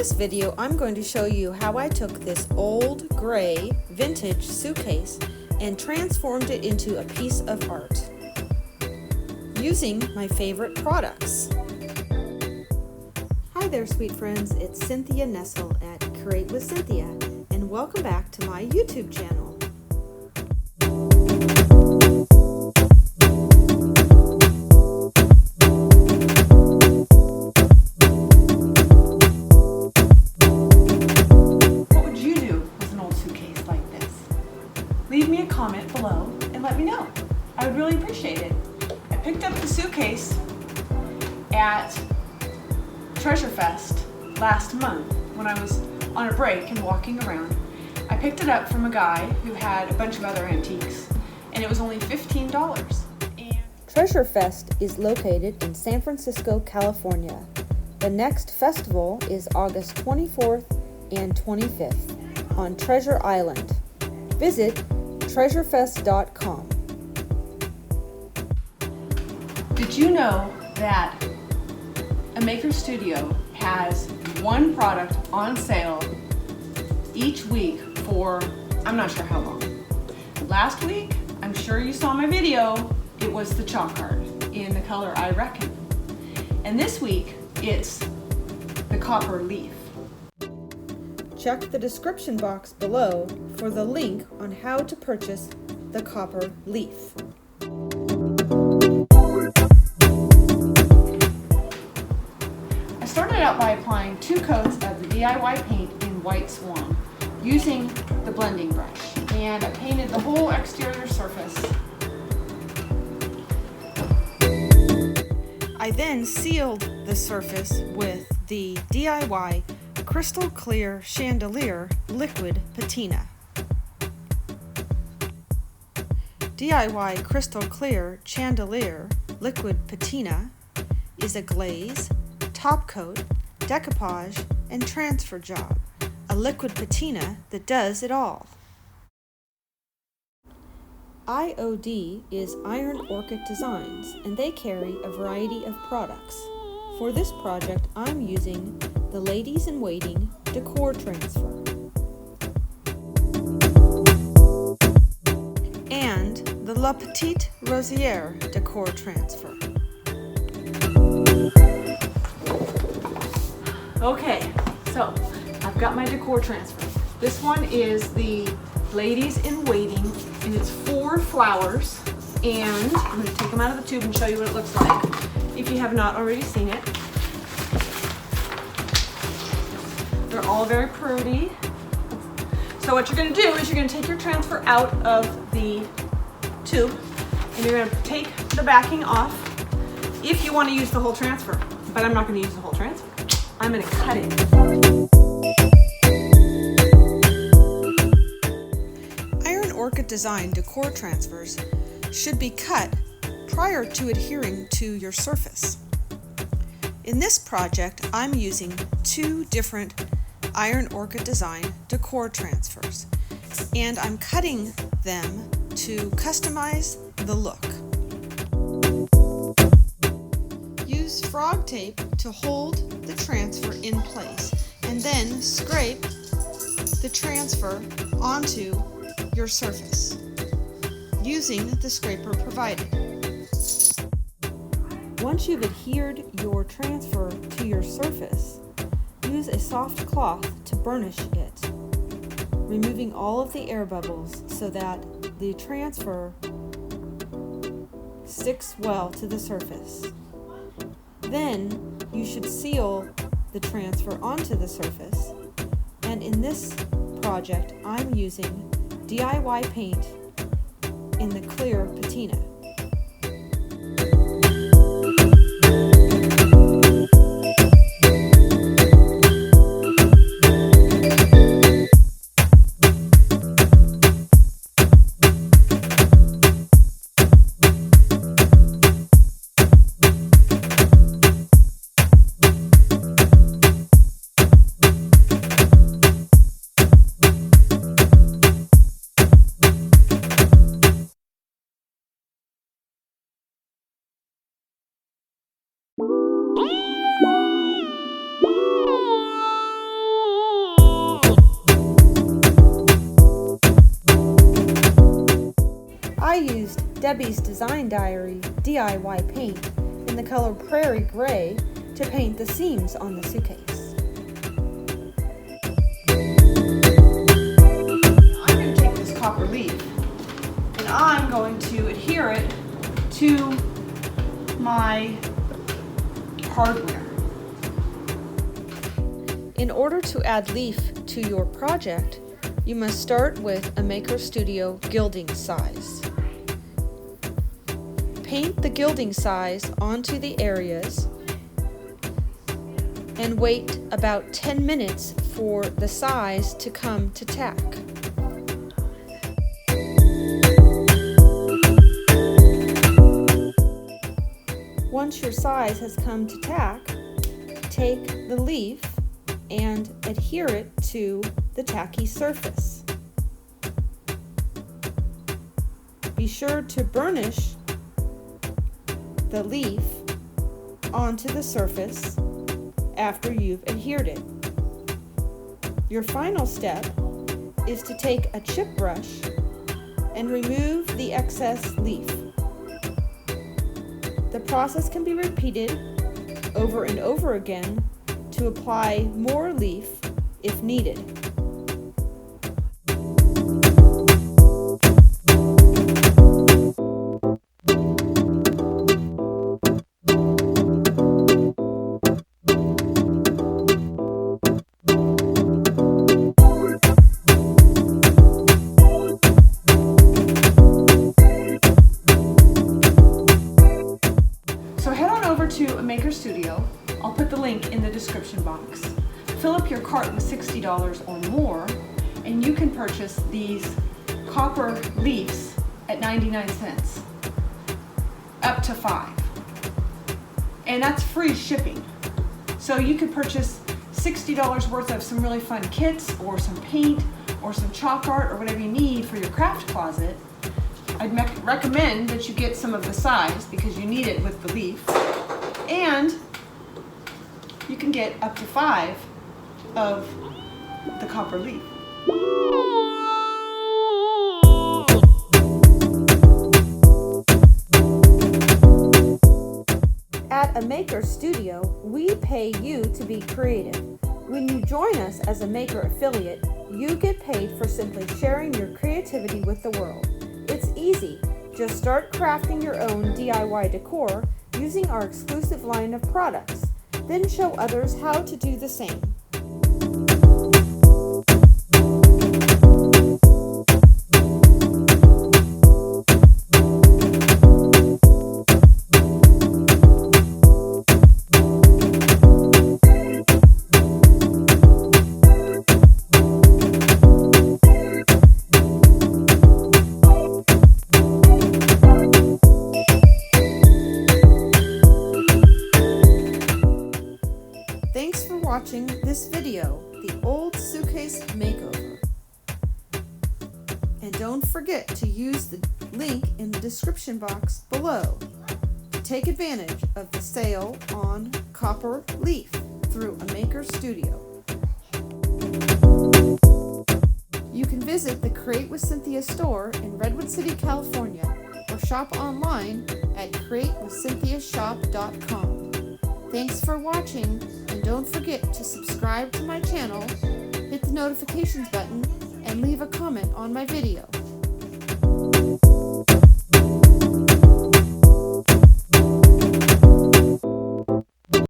this video, I'm going to show you how I took this old gray vintage suitcase and transformed it into a piece of art using my favorite products. Hi there, sweet friends. It's Cynthia Nessel at Create with Cynthia, and welcome back to my YouTube channel. Leave me a comment below and let me know. I would really appreciate it. I picked up the suitcase at Treasure Fest last month when I was on a break and walking around. I picked it up from a guy who had a bunch of other antiques, and it was only $15. Treasure Fest is located in San Francisco, California. The next festival is August 24th and 25th on Treasure Island. Visit treasurefest.com. Did you know that a maker studio has one product on sale each week for, I'm not sure how long. Last week, I'm sure you saw my video, it was the chalk art in the color I Reckon. And this week, it's the copper leaf. Check the description box below for the link on how to purchase the copper leaf. I started out by applying 2 coats of the DIY paint in White Swan using the blending brush, and I painted the whole exterior surface. I then sealed the surface with the DIY Crystal Clear Chandelier Liquid Patina. DIY Crystal Clear Chandelier Liquid Patina is a glaze, top coat, decoupage, and transfer job. A liquid patina that does it all. IOD is Iron Orchid Designs, and they carry a variety of products. For this project, I'm using the Ladies in Waiting Decor Transfer and the La Petite Rosière Decor Transfer. Okay, so I've got my decor transfer. This one is the Ladies in Waiting, and it's 4 flowers, and I'm going to take them out of the tube and show you what it looks like if you have not already seen it. They're all very pretty. So what you're going to do is you're going to take your transfer out of the tube, and you're going to take the backing off if you want to use the whole transfer. But I'm not going to use the whole transfer. I'm going to cut it. Iron Orchid Design decor transfers should be cut prior to adhering to your surface. In this project, I'm using 2 different Iron Orchid Design decor transfers, and I'm cutting them to customize the look. Use frog tape to hold the transfer in place, and then scrape the transfer onto your surface using the scraper provided. Once you've adhered your transfer to your surface, use a soft cloth to burnish it, removing all of the air bubbles so that the transfer sticks well to the surface. Then you should seal the transfer onto the surface, and in this project I'm using DIY paint in the clear patina. I used Debbie's Design Diary DIY paint in the color Prairie Gray to paint the seams on the suitcase. I'm going to take this copper leaf and I'm going to adhere it to my hardware. In order to add leaf to your project, you must start with a Maker Studio gilding size. Paint the gilding size onto the areas and wait about 10 minutes for the size to come to tack. Once your size has come to tack, take the leaf and adhere it to the tacky surface. Be sure to burnish the leaf onto the surface after you've adhered it. Your final step is to take a chip brush and remove the excess leaf. The process can be repeated over and over again to apply more leaf if needed. So head on over to a Maker Studio. I'll put the link in the description box. Fill up your cart with $60 or more, and you can purchase these copper leaves at 99 cents, up to 5. And that's free shipping. So you could purchase $60 worth of some really fun kits, or some paint, or some chalk art, or whatever you need for your craft closet. I'd recommend that you get some of the size because you need it with the leaf. And you can get up to 5 of the copper leaf. At a Maker Studio, we pay you to be creative. When you join us as a Maker affiliate, you get paid for simply sharing your creativity with the world. It's easy. Just start crafting your own DIY decor using our exclusive line of products. Then show others how to do the same. Thanks for watching this video, the old suitcase makeover. And don't forget to use the link in the description box below to take advantage of the sale on copper leaf through a Maker Studio. You can visit the Create with Cynthia store in Redwood City, California, or shop online at createwithcynthiashop.com. Thanks for watching, and don't forget to subscribe to my channel, hit the notifications button, and leave a comment on my video.